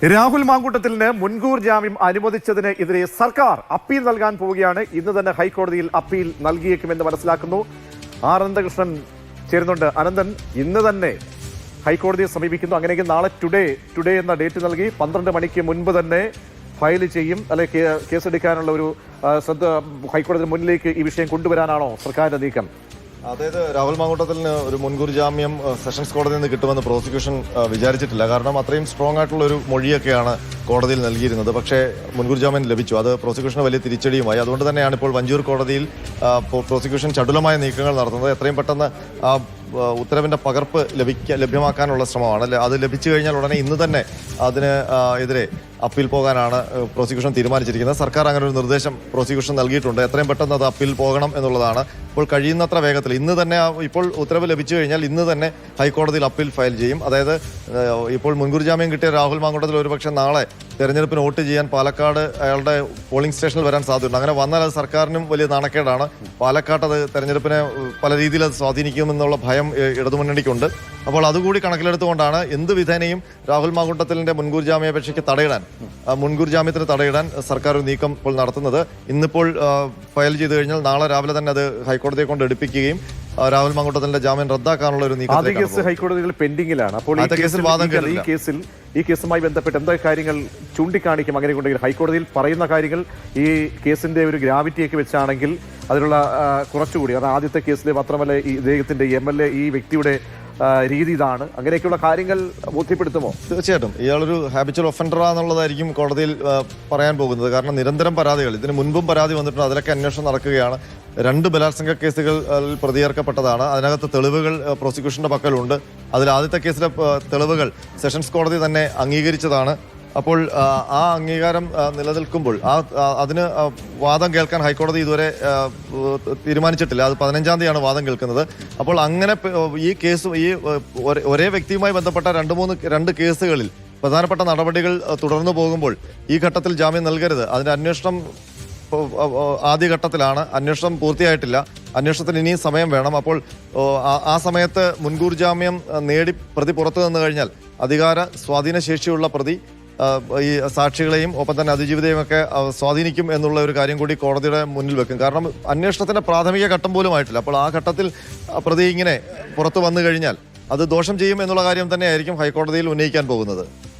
രാഹുൽ മാങ്കൂട്ടത്തിന് മുൻകൂർ ജാമ്യം അനുവദിച്ചതിന് എതിരെ സർക്കാർ അപ്പീൽ നൽകാൻ പോവുകയാണ്. ഇന്ന് തന്നെ ഹൈക്കോടതിയിൽ അപ്പീൽ നൽകിയേക്കുമെന്ന് മനസ്സിലാക്കുന്നു. ആർ അനന്തകൃഷ്ണൻ ചേരുന്നുണ്ട്. അനന്തൻ, ഇന്ന് തന്നെ ഹൈക്കോടതിയെ സമീപിക്കുന്നു. അങ്ങനെയെങ്കിൽ നാളെ ടുഡേ എന്ന ഡേറ്റ് നൽകി 12 മണിക്ക് മുൻപ് തന്നെ ഫയൽ ചെയ്യും, അല്ലെ കേസെടുക്കാനുള്ള ഒരു ശ്രദ്ധ ഹൈക്കോടതി മുന്നിലേക്ക് ഈ വിഷയം കൊണ്ടുവരാനാണോ സർക്കാരിന്റെ നീക്കം? അതായത് രാഹുൽ മാങ്കൂട്ടത്തിന് ഒരു മുൻകൂർ ജാമ്യം സെഷൻസ് കോടതിയിൽ നിന്ന് കിട്ടുമെന്ന് പ്രോസിക്യൂഷൻ വിചാരിച്ചിട്ടില്ല. കാരണം അത്രയും സ്ട്രോങ് ആയിട്ടുള്ള ഒരു മൊഴിയൊക്കെയാണ് കോടതിയിൽ നൽകിയിരുന്നത്. പക്ഷേ മുൻകൂർ ജാമ്യം ലഭിച്ചു. അത് പ്രോസിക്യൂഷന് വലിയ തിരിച്ചടിയുമായി. അതുകൊണ്ട് തന്നെയാണ് ഇപ്പോൾ വഞ്ചൂർ കോടതിയിൽ പ്രോസിക്യൂഷൻ ചടുലമായ നീക്കങ്ങൾ നടത്തുന്നത്. എത്രയും പെട്ടെന്ന് ഉത്തരവിന്റെ പകർപ്പ് ലഭ്യമാക്കാനുള്ള ശ്രമമാണ്. അത് ലഭിച്ചു കഴിഞ്ഞാൽ ഉടനെ ഇന്ന് തന്നെ അതിന് എതിരെ അപ്പീൽ പോകാനാണ് പ്രോസിക്യൂഷൻ തീരുമാനിച്ചിരിക്കുന്നത്. സർക്കാർ അങ്ങനെ ഒരു നിർദ്ദേശം പ്രോസിക്യൂഷൻ നൽകിയിട്ടുണ്ട്. എത്രയും പെട്ടെന്ന് അത് അപ്പീൽ പോകണം എന്നുള്ളതാണ്. ഇപ്പോൾ കഴിയുന്നത്ര വേഗത്തിൽ ഇന്ന് തന്നെ ഇപ്പോൾ ഉത്തരവ് ലഭിച്ചു കഴിഞ്ഞാൽ ഇന്ന് തന്നെ ഹൈക്കോടതിയിൽ അപ്പീൽ ഫയൽ ചെയ്യും. അതായത് ഇപ്പോൾ മുൻകൂർ ജാമ്യം കിട്ടിയ രാഹുൽ മാങ്കൂട്ടത്തിൽ ഒരുപക്ഷെ നാളെ തെരഞ്ഞെടുപ്പിന് വോട്ട് ചെയ്യാൻ പാലക്കാട് അയാളുടെ പോളിംഗ് സ്റ്റേഷനിൽ വരാൻ സാധ്യതയുണ്ട്. അങ്ങനെ വന്നാൽ അത് സർക്കാരിനും വലിയ നാണക്കേടാണ്. പാലക്കാട്ട് അത് തെരഞ്ഞെടുപ്പിനെ പല രീതിയിൽ അത് സ്വാധീനിക്കുമെന്നുള്ള ഭയം ഇടതുമുന്നണിക്കുണ്ട്. അപ്പോൾ അതുകൂടി കണക്കിലെടുത്തുകൊണ്ടാണ് എന്ത് വിധേനയും രാഹുൽ മാങ്കൂട്ടത്തിലിന്റെ മുൻകൂർ ജാമ്യാപേക്ഷയ്ക്ക് മുൻകൂർ ജാമ്യത്തിന് തടയിടാൻ സർക്കാർ ഒരു നീക്കം ഇപ്പോൾ നടത്തുന്നത്. ഇന്നിപ്പോൾ ഫയൽ ചെയ്ത് കഴിഞ്ഞാൽ നാളെ രാവിലെ തന്നെ അത് ഹൈക്കോടതിയെ കൊണ്ട് എടുപ്പിക്കുകയും രാഹുൽ മാങ്കൂട്ടത്തിന്റെ ജാമ്യം റദ്ദാക്കാനുള്ള ഒരു നീക്കം കേസ് ഹൈക്കോടതിയിൽ പെൻഡിങ്ങിലാണ്. അപ്പോൾ ഈ കേസുമായി ബന്ധപ്പെട്ട് എന്താ കാര്യങ്ങൾ ചൂണ്ടിക്കാണിക്കും? അങ്ങനെ ഉണ്ടെങ്കിൽ ഹൈക്കോടതിയിൽ പറയുന്ന കാര്യങ്ങൾ ഈ കേസിന്റെ ഒരു ഗ്രാവിറ്റിയൊക്കെ വെച്ചാണെങ്കിൽ അതിനുള്ള കുറച്ചുകൂടി, കാരണം ആദ്യത്തെ കേസിലെ മാത്രമല്ല ഈ ഇദ്ദേഹത്തിന്റെ MLA ഈ വ്യക്തിയുടെ രീതി ഇതാണ്, അങ്ങനെയൊക്കെയുള്ള കാര്യങ്ങൾ ബോധ്യപ്പെടുത്തുമോ? തീർച്ചയായിട്ടും ഇയാളൊരു ഹാബിച്വൽ ഒഫൻഡറാന്നുള്ളതായിരിക്കും കോടതിയിൽ പറയാൻ പോകുന്നത്. കാരണം നിരന്തരം പരാതികൾ, ഇതിന് മുൻപും പരാതി വന്നിട്ടുണ്ട്, അതിലൊക്കെ അന്വേഷണം നടക്കുകയാണ്. 2 ബലാത്സംഗ കേസുകളിൽ പ്രതിയേർക്കപ്പെട്ടതാണ്. അതിനകത്ത് തെളിവുകൾ പ്രോസിക്യൂഷന്റെ പക്കലുണ്ട്. അതിൽ ആദ്യത്തെ കേസിലെ തെളിവുകൾ സെഷൻസ് കോടതി തന്നെ അംഗീകരിച്ചതാണ്. അപ്പോൾ ആ അംഗീകാരം നിലനിൽക്കുമ്പോൾ അതിന് വാദം കേൾക്കാൻ ഹൈക്കോടതി ഇതുവരെ തീരുമാനിച്ചിട്ടില്ല. അത് 15-ാം തീയതിയാണ് വാദം കേൾക്കുന്നത്. അപ്പോൾ അങ്ങനെ ഈ കേസ് ഒരേ വ്യക്തിയുമായി ബന്ധപ്പെട്ട 2 കേസുകളിൽ പ്രധാനപ്പെട്ട നടപടികൾ തുടർന്നു പോകുമ്പോൾ ഈ ഘട്ടത്തിൽ ജാമ്യം നൽകരുത്. അതിന്റെ അന്വേഷണം ആദ്യഘട്ടത്തിലാണ്. അന്വേഷണം പൂർത്തിയായിട്ടില്ല. അന്വേഷണത്തിന് ഇനിയും സമയം വേണം. അപ്പോൾ ആ സമയത്ത് മുൻകൂർ ജാമ്യം നേടി പ്രതി പുറത്തു നിന്ന് കഴിഞ്ഞാൽ അധികാര സ്വാധീന ശേഷിയുള്ള പ്രതി ഈ സാക്ഷികളെയും ഒപ്പം തന്നെ അതിജീവിതയും ഒക്കെ സ്വാധീനിക്കും എന്നുള്ള ഒരു കാര്യം കൂടി കോടതിയുടെ മുന്നിൽ വെക്കും. കാരണം അന്വേഷണത്തിന്റെ പ്രാഥമിക ഘട്ടം പോലും ആയിട്ടില്ല. അപ്പോൾ ആ ഘട്ടത്തിൽ പ്രതി ഇങ്ങനെ പുറത്തു വന്നു കഴിഞ്ഞാൽ അത് ദോഷം ചെയ്യും എന്നുള്ള കാര്യം തന്നെയായിരിക്കും ഹൈക്കോടതിയിൽ ഉന്നയിക്കാൻ പോകുന്നത്.